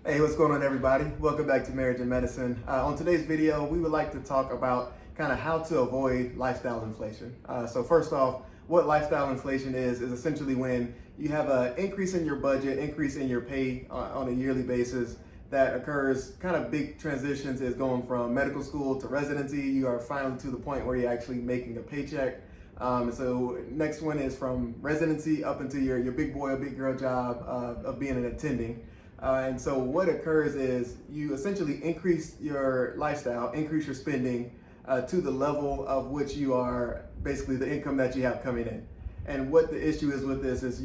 Hey, what's going on, everybody? Welcome back to Marriage and Medicine. On today's video, we would like to talk about kind of how to avoid lifestyle inflation. So first off, what lifestyle inflation is essentially when you have an increase in your budget, increase in your pay on a yearly basis that occurs. Kind of big transitions is going from medical school to residency. You are finally to the point where you're actually making a paycheck. So next one is from residency up into your big boy or big girl job of being an attending. And so what occurs is you essentially increase your lifestyle, increase your spending to the level of which you are basically the income that you have coming in. And what the issue is with this is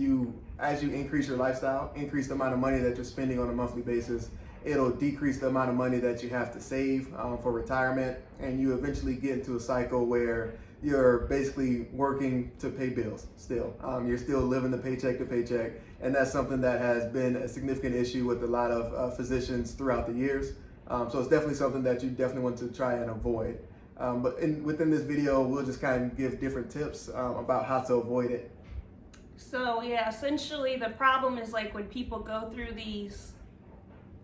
as you increase your lifestyle, increase the amount of money that you're spending on a monthly basis, it'll decrease the amount of money that you have to save for retirement. And you eventually get into a cycle where you're basically working to pay bills still. You're still living the paycheck to paycheck. And that's something that has been a significant issue with a lot of physicians throughout the years. So it's definitely something that you definitely want to try and avoid. Within this video, we'll just kind of give different tips about how to avoid it. So yeah, essentially the problem is like when people go through these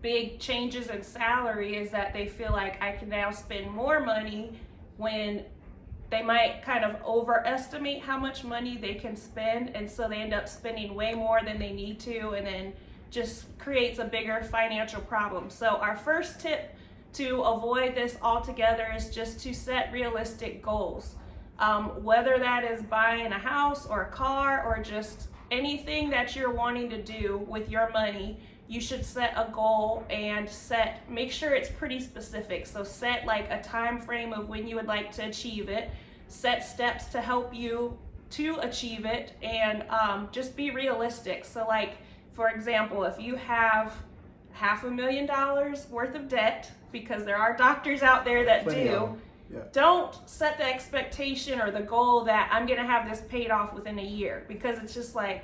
big changes in salary is that they feel like I can now spend more money when they might kind of overestimate how much money they can spend, and so they end up spending way more than they need to, and then just creates a bigger financial problem. So our first tip to avoid this altogether is just to set realistic goals. Whether that is buying a house or a car or just anything that you're wanting to do with your money, you should set a goal and make sure it's pretty specific. So set like a time frame of when you would like to achieve it, set steps to help you to achieve it, and just be realistic. So like, for example, if you have $500,000 worth of debt, because there are doctors out there that do, don't set the expectation or the goal that I'm gonna have this paid off within a year, because it's just like,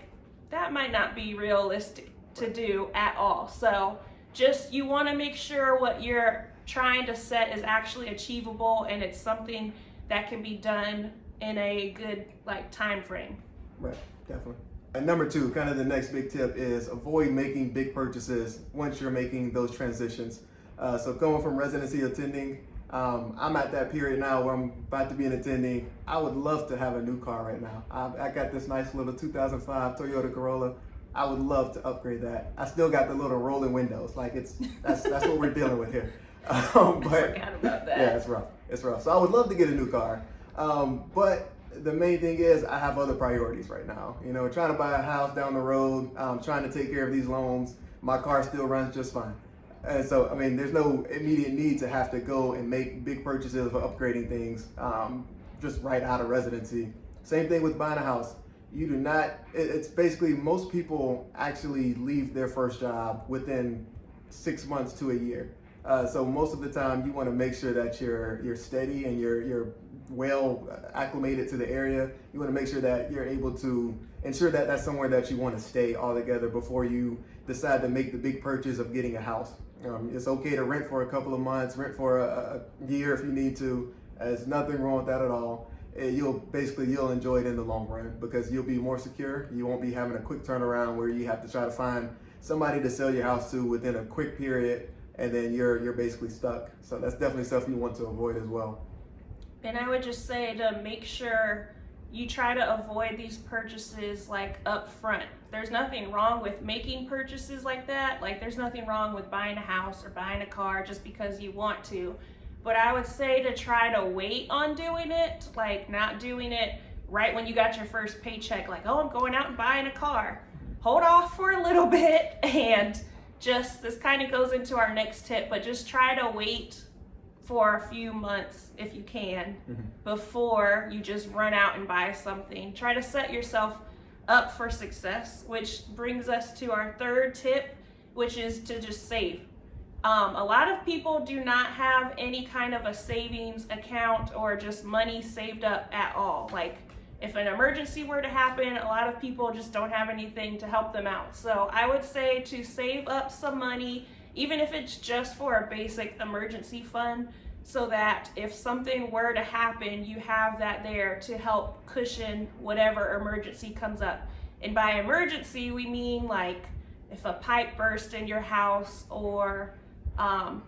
that might not be realistic to do at all. So just, you want to make sure what you're trying to set is actually achievable and it's something that can be done in a good time frame. Right, definitely. And number two, kind of the next big tip is avoid making big purchases once you're making those transitions. So going from residency attending, I'm at that period now where I'm about to be an attending. I would love to have a new car right now. I got this nice little 2005 Toyota Corolla. I would love to upgrade that. I still got the little rolling windows. Like that's what we're dealing with here. I forgot about that. Yeah, it's rough. It's rough. So I would love to get a new car. But the main thing is I have other priorities right now. You know, trying to buy a house down the road, trying to take care of these loans. My car still runs just fine. And so, I mean, there's no immediate need to have to go and make big purchases for upgrading things just right out of residency. Same thing with buying a house. You do not, it's basically most people actually leave their first job within 6 months to a year. So most of the time you want to make sure that you're steady and you're well acclimated to the area. You want to make sure that you're able to ensure that that's somewhere that you want to stay altogether before you decide to make the big purchase of getting a house. It's okay to rent for a couple of months, rent for a year if you need to. There's nothing wrong with that at all. You'll enjoy it in the long run because you'll be more secure. You won't be having a quick turnaround where you have to try to find somebody to sell your house to within a quick period, and then you're basically stuck. So that's definitely stuff you want to avoid as well. And I would just say to make sure you try to avoid these purchases like up front. There's nothing wrong with making purchases like that. Like there's nothing wrong with buying a house or buying a car just because you want to. But I would say to try to wait on doing it, like not doing it right when you got your first paycheck, like, oh, I'm going out and buying a car. Hold off for a little bit, and just, this kind of goes into our next tip, but just try to wait for a few months if you can before you just run out and buy something. Try to set yourself up for success, which brings us to our third tip, which is to just save. A lot of people do not have any kind of a savings account or just money saved up at all. Like if an emergency were to happen, a lot of people just don't have anything to help them out. So I would say to save up some money, even if it's just for a basic emergency fund, so that if something were to happen, you have that there to help cushion whatever emergency comes up. And by emergency, we mean like if a pipe burst in your house, or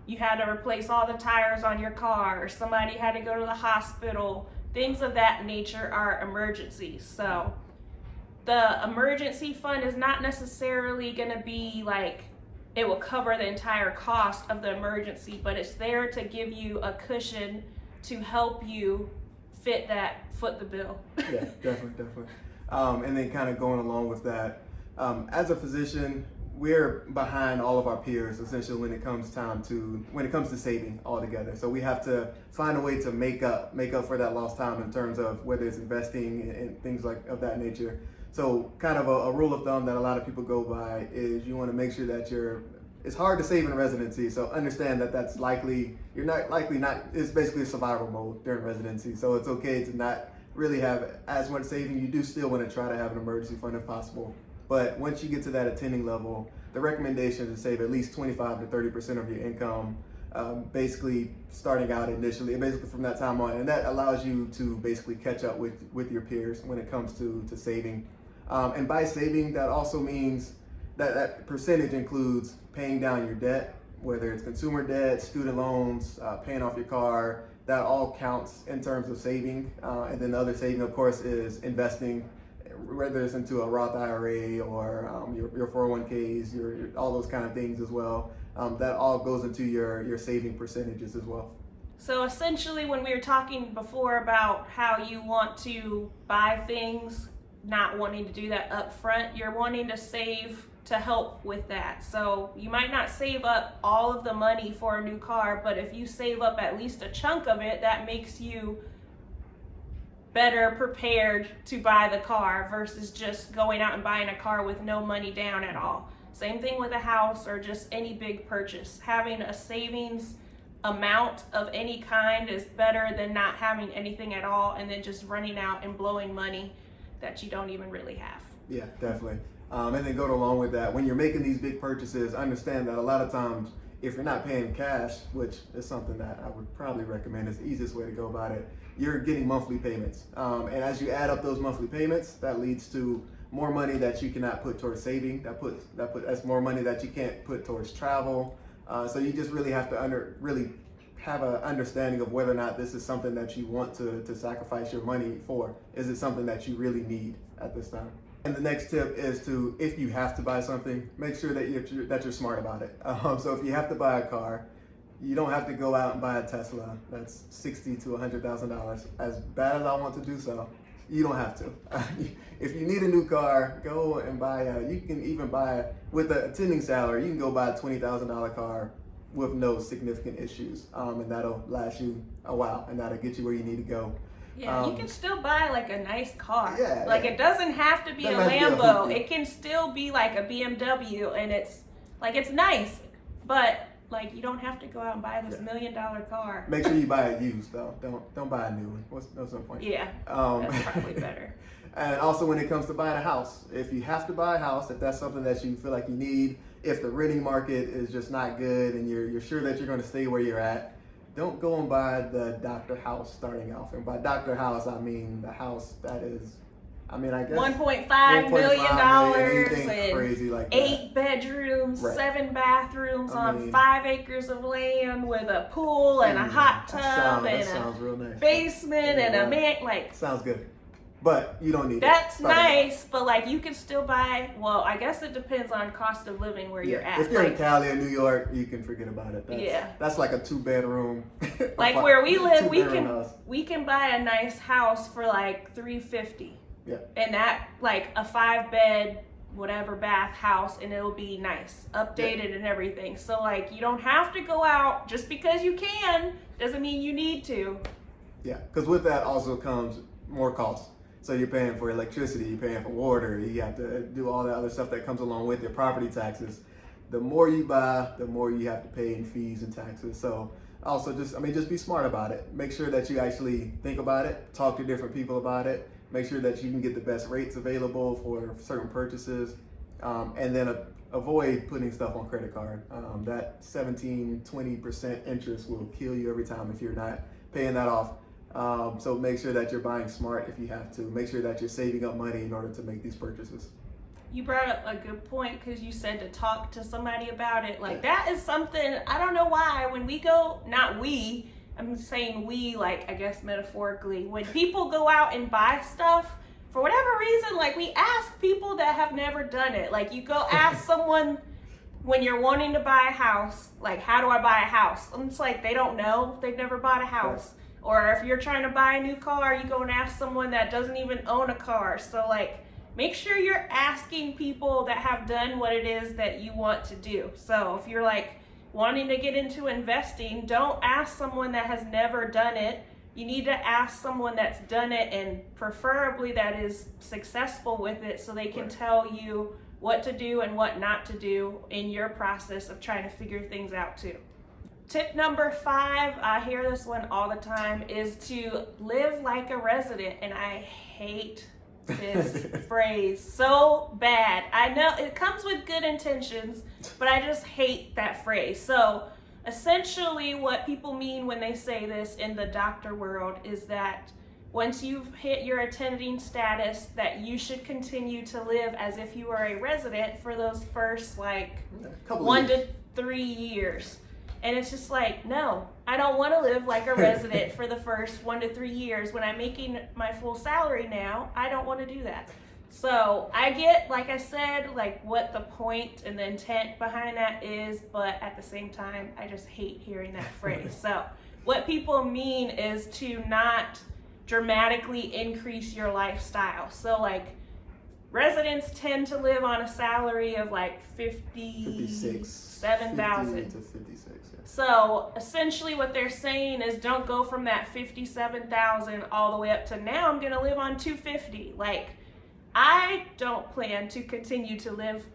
you had to replace all the tires on your car, or somebody had to go to the hospital. Things of that nature are emergencies. So the emergency fund is not necessarily going to be like it will cover the entire cost of the emergency, but it's there to give you a cushion to help you foot the bill. Yeah, definitely. And then kind of going along with that, as a physician, we're behind all of our peers essentially when it comes to saving altogether. So we have to find a way to make up for that lost time in terms of whether it's investing and things like of that nature. So kind of a rule of thumb that a lot of people go by is you want to make sure that it's hard to save in residency. So understand that it's basically a survival mode during residency. So it's okay to not really have as much saving. You do still want to try to have an emergency fund if possible. But once you get to that attending level, the recommendation is to save at least 25 to 30% of your income, basically starting out initially, basically from that time on. And that allows you to basically catch up with your peers when it comes to saving. And by saving, that also means that percentage includes paying down your debt, whether it's consumer debt, student loans, paying off your car. That all counts in terms of saving. And then the other saving, of course, is investing, whether it's into a Roth IRA or your 401ks, all those kind of things as well. That all goes into your saving percentages as well. So essentially, when we were talking before about how you want to buy things, not wanting to do that up front, you're wanting to save to help with that. So you might not save up all of the money for a new car, but if you save up at least a chunk of it, that makes you better prepared to buy the car versus just going out and buying a car with no money down at all. Same thing with a house or just any big purchase. Having a savings amount of any kind is better than not having anything at all and then just running out and blowing money that you don't even really have. Yeah, definitely. And then go along with that, when you're making these big purchases, understand that a lot of times, if you're not paying cash, which is something that I would probably recommend is the easiest way to go about it, you're getting monthly payments. And as you add up those monthly payments, that leads to more money that you cannot put towards saving. That's more money that you can't put towards travel. So you just really have to really have an understanding of whether or not this is something that you want to sacrifice your money for. Is it something that you really need at this time? And the next tip is to, if you have to buy something, make sure that you're smart about it. So if you have to buy a car, you don't have to go out and buy a Tesla that's $60,000 to $100,000. As bad as I want to do so, you don't have to. If you need a new car, go and buy you can even buy, with an attending salary, you can go buy a $20,000 car with no significant issues. And that'll last you a while and that'll get you where you need to go. Yeah, you can still buy like a nice car. Yeah, like it doesn't have to be a Lambo. It can still be like a BMW, and it's nice, but like you don't have to go out and buy this $1 million car. Make sure you buy it used though. Don't buy a new one. What's no point? Yeah, that's probably better. And also when it comes to buying a house, if you have to buy a house, if that's something that you feel like you need, if the renting market is just not good and you're sure that you're going to stay where you're at, don't go and buy the Dr. House starting off. And by Dr. House, I mean the house that is, I guess $1.5 million and crazy like 8 bedrooms, right. 7 bathrooms on 5 acres of land with a pool and a hot tub and a basement and a man. Sounds good. But you don't need that's nice, but like you can still buy, well, I guess it depends on cost of living where you're at. If you're in Cali or New York, you can forget about it. That's like a 2-bedroom. Like where we live, we can buy a nice house for like $350. Yeah. And that like a 5-bed, whatever bath house, and it'll be nice, updated and everything. So like you don't have to go out just because you can, doesn't mean you need to. Yeah, because with that also comes more costs. So you're paying for electricity, you're paying for water, you have to do all the other stuff that comes along with your property taxes. The more you buy, the more you have to pay in fees and taxes. So also just be smart about it. Make sure that you actually think about it, talk to different people about it, make sure that you can get the best rates available for certain purchases, and then avoid putting stuff on credit card. That 17-20% interest will kill you every time if you're not paying that off. So make sure that you're buying smart if you have to. Make sure that you're saving up money in order to make these purchases. You brought up a good point because you said to talk to somebody about it. Like, that is something, I don't know why, when we go, not we, I'm saying we, like, I guess metaphorically, when people go out and buy stuff, for whatever reason, like, we ask people that have never done it. Like, you go ask someone when you're wanting to buy a house, like, how do I buy a house? And it's like, they don't know. They've never bought a house. Or if you're trying to buy a new car, you go and ask someone that doesn't even own a car. So, like, make sure you're asking people that have done what it is that you want to do. So if you're like wanting to get into investing, don't ask someone that has never done it. You need to ask someone that's done it, and preferably that is successful with it, so they can tell you what to do and what not to do in your process of trying to figure things out too. Tip number 5, I hear this one all the time, is to live like a resident. And I hate this phrase so bad. I know it comes with good intentions, but I just hate that phrase. So essentially what people mean when they say this in the doctor world is that once you've hit your attending status, that you should continue to live as if you were a resident for those first like 1 to 3 years. And it's just like, no, I don't want to live like a resident for the first 1 to 3 years. When I'm making my full salary now, I don't want to do that. So I get, like I said, like what the point and the intent behind that is, but at the same time, I just hate hearing that phrase. So what people mean is to not dramatically increase your lifestyle. So like residents tend to live on a salary of like 57,000 to 56. Yeah. So essentially what they're saying is don't go from that 57,000 all the way up to now I'm going to live on 250. Like, I don't plan to continue to live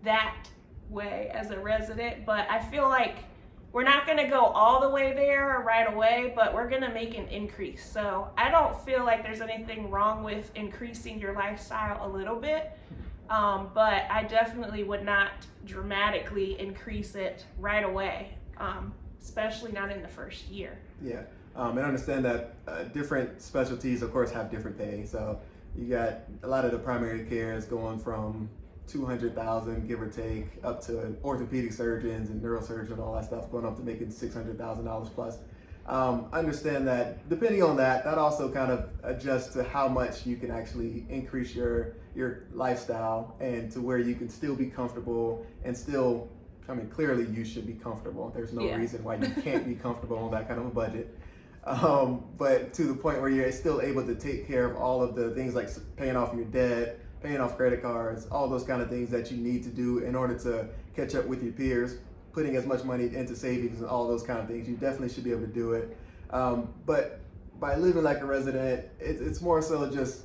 that way as a resident, but I feel like we're not going to go all the way there right away, but we're going to make an increase. So I don't feel like there's anything wrong with increasing your lifestyle a little bit, but I definitely would not dramatically increase it right away, especially not in the first year. Yeah, and understand that different specialties, of course, have different pay. So you got a lot of the primary care is going from 200,000, give or take, up to orthopedic surgeons and neurosurgeons and all that stuff, going up to making $600,000 plus. Understand that depending on that, that also kind of adjusts to how much you can actually increase your lifestyle and to where you can still be comfortable and still, I mean, clearly you should be comfortable. There's no reason why you can't be comfortable on that kind of a budget. But to the point where you're still able to take care of all of the things like paying off your debt, paying off credit cards, all those kind of things that you need to do in order to catch up with your peers, putting as much money into savings and all those kind of things. You definitely should be able to do it. But by living like a resident, it's more so just,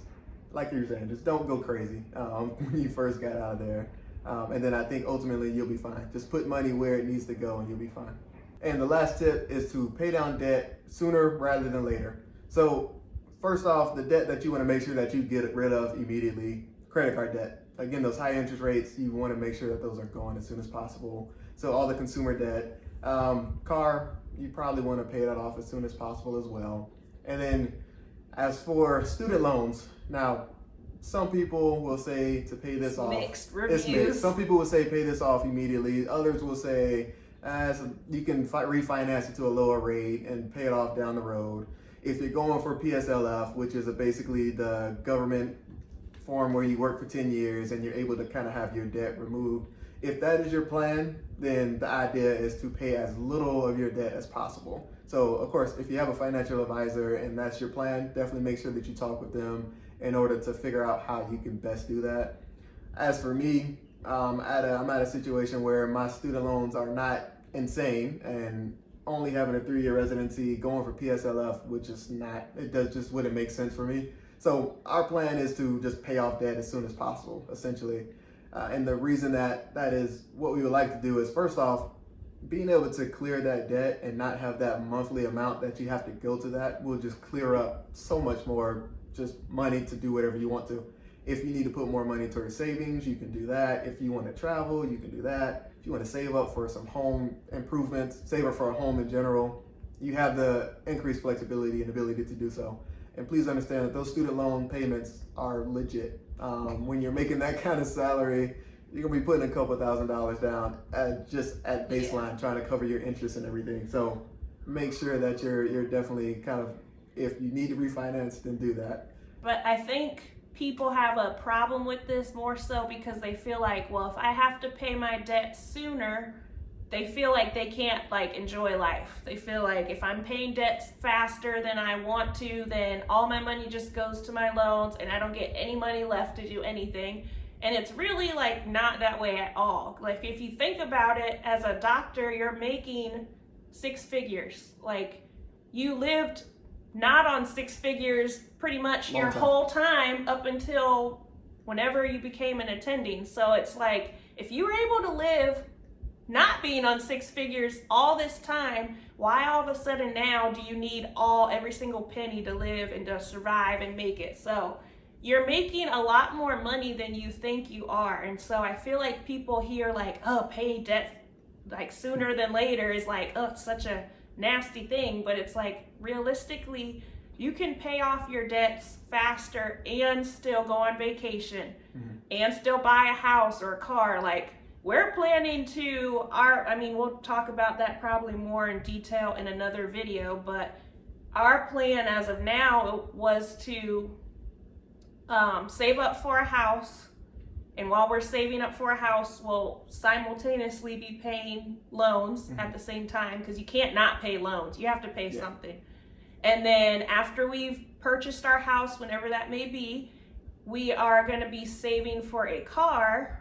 like you were saying, just don't go crazy when you first got out of there. And then I think ultimately you'll be fine. Just put money where it needs to go and you'll be fine. And the last tip is to pay down debt sooner rather than later. So first off, the debt that you want to make sure that you get rid of immediately, credit card debt. Again, those high interest rates, you want to make sure that those are gone as soon as possible. So all the consumer debt, car, you probably want to pay that off as soon as possible as well. And then as for student loans, now some people will say to pay this off. Mixed reviews. It's mixed. Some people will say pay this off immediately. Others will say you can refinance it to a lower rate and pay it off down the road. If you're going for PSLF, which is basically the government form where you work for 10 years and you're able to kind of have your debt removed, if that is your plan, then the idea is to pay as little of your debt as possible. So of course, if you have a financial advisor and that's your plan, definitely make sure that you talk with them in order to figure out how you can best do that. As for me, I'm at a situation where my student loans are not insane, and only having a 3-year residency, going for PSLF, which is not, just wouldn't make sense for me. So our plan is to just pay off debt as soon as possible, essentially. And the reason that is what we would like to do is, first off, being able to clear that debt and not have that monthly amount that you have to go to that will just clear up so much more just money to do whatever you want to. If you need to put more money towards savings, you can do that. If you want to travel, you can do that. If you want to save up for some home improvements, save up for a home in general, you have the increased flexibility and ability to do so. And please understand that those student loan payments are legit. When you're making that kind of salary, you're gonna be putting a couple $1,000s down just at baseline, trying to cover your interest and everything. So make sure that you're definitely kind of, if you need to refinance, then do that. But I think people have a problem with this more so because they feel like, well, if I have to pay my debt sooner, they feel like they can't like enjoy life. They feel like if I'm paying debts faster than I want to, then all my money just goes to my loans and I don't get any money left to do anything. And it's really like not that way at all. Like if you think about it, as a doctor, you're making 6 figures. Like you lived not on 6 figures pretty much your whole time up until whenever you became an attending. So it's like if you were able to live not being on 6 figures all this time, why all of a sudden now do you need every single penny to live and to survive and make it? So you're making a lot more money than you think you are. And so I feel like people hear like, oh, pay debt like sooner than later is like, oh, it's such a nasty thing. But it's like realistically, you can pay off your debts faster and still go on vacation and still buy a house or a car. Like we're planning to we'll talk about that probably more in detail in another video, but our plan as of now was to save up for a house. And while we're saving up for a house, we'll simultaneously be paying loans at the same time, because you can't not pay loans. You have to pay something. And then after we've purchased our house, whenever that may be, we are going to be saving for a car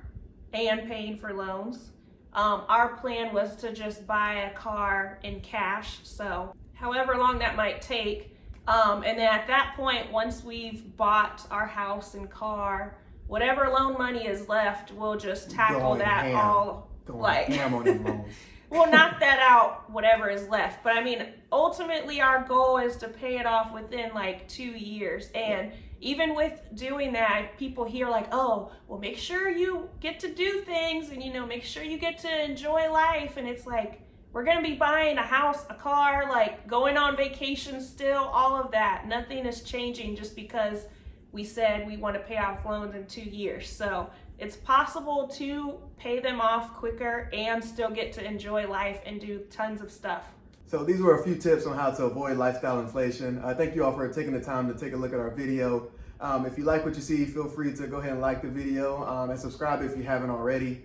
and paying for loans. Our plan was to just buy a car in cash, so however long that might take. And then at that point, once we've bought our house and car, whatever loan money is left, we'll just tackle that ham on them loans. We'll knock that out, whatever is left. But I mean, ultimately our goal is to pay it off within like 2 years. And even with doing that, people hear like, oh, well, make sure you get to do things and, make sure you get to enjoy life. And it's like, we're going to be buying a house, a car, like going on vacation still, all of that. Nothing is changing just because we said we want to pay off loans in 2 years. So it's possible to pay them off quicker and still get to enjoy life and do tons of stuff. So these were a few tips on how to avoid lifestyle inflation. Thank you all for taking the time to take a look at our video. If you like what you see, feel free to go ahead and like the video and subscribe if you haven't already.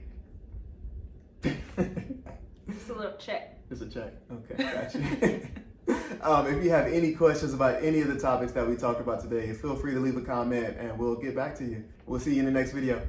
It's a little check. It's a check. Okay, gotcha. If you have any questions about any of the topics that we talked about today, feel free to leave a comment and we'll get back to you. We'll see you in the next video.